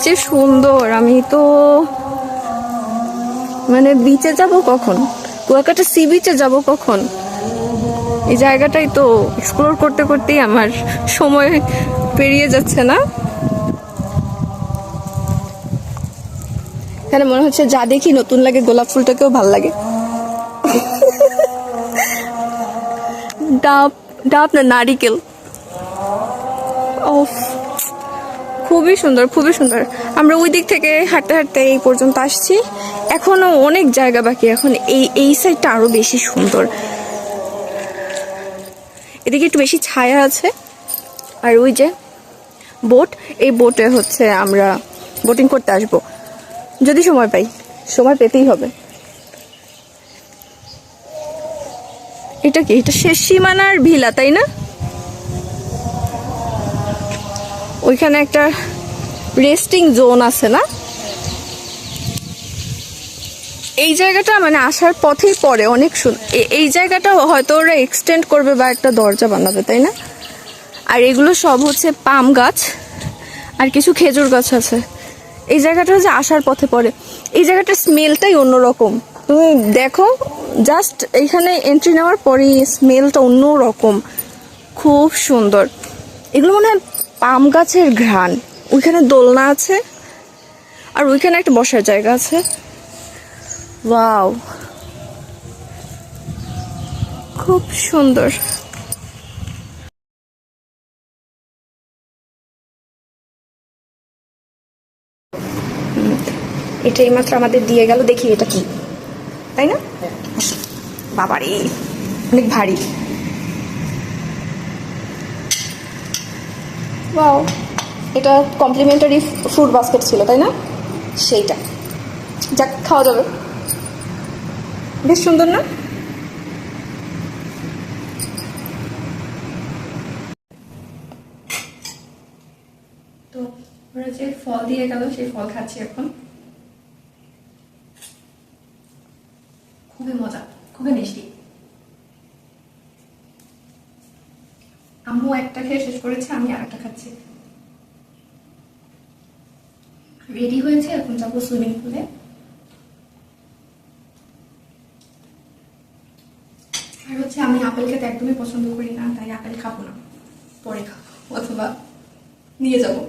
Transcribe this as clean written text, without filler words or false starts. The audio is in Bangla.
যে সুন্দর, আমি তো মানে বিচে যাব কখন, কুয়াকাটা সি বিচে যাব কখন, এই জায়গাটাই তো এক্সপ্লোর করতে করতেই আমার সময় পেরিয়ে যাচ্ছে না। এখানে মনে হচ্ছে যা দেখি নতুন লাগে, গোলাপ ফুলটাকেও ভাল লাগে। ডাব, ডাব না নারিকেল। ওফ, খুবই সুন্দর, খুবই সুন্দর। আমরা ওই দিক থেকে হাঁটতে হাঁটতে এই পর্যন্ত আসছি, এখনো অনেক জায়গা বাকি। এখন এই সাইডটা আরো বেশি সুন্দর, এদিকে একটু বেশি ছায়া আছে। আর ওই যে বোট, এই বোটে হচ্ছে আমরা বোটিং করতে আসবো যদি সময় পাই, সময় পেতেই হবে। এটা কি, এটা শেষ সীমানার ভিলা তাই না? ওইখানে একটা রেস্টিং জোন আছে না? এই জায়গাটা মানে আসার পথেই পড়ে, অনেক এই জায়গাটা হয়তো ওরা এক্সটেন্ড করবে বা একটা দরজা বানাবে তাই না? আর এগুলো সব হচ্ছে পাম গাছ আর কিছু খেজুর গাছ আছে। এই জায়গাটা হচ্ছে আসার পথে পড়ে। এই জায়গাটার স্মেলটাই অন্যরকম, তুমি দেখো, জাস্ট এইখানে এন্ট্রি নেওয়ার পরেই স্মেলটা অন্যরকম, খুব সুন্দর। এগুলো মনে হয় পাম গাছের ঘ্রাণ। ওইখানে দোলনা আছে আর ওইখানে একটা বসার জায়গা আছে। ওয়াও, খুব সুন্দর। এটা এইমাত্র আমাদের দিয়ে গেল, দেখি এটা কি, তাই না? বাবারে, অনেক ভারী। ওয়াও, এটা কমপ্লিমেন্টারি ফ্রুট বাস্কেট ছিল তাই না? সেইটা যাক, খাওয়া যাবে। বেশ সুন্দর না? তো ওরা যে ফল দিয়ে গেল সেই ফল খাচ্ছি এখন, খুবই মজা, খুবই মিষ্টি। আম্মু একটা খেয়ে শেষ করেছে, আমি আর একটা খাচ্ছি। রেডি হয়েছে, এখন যাবো সুইমিং পুলে। আর হচ্ছে আমি আপেল খেতে একদমই পছন্দ করি না, তাই আপেল খাবো না, পরে খাবো অথবা নিয়ে যাবো।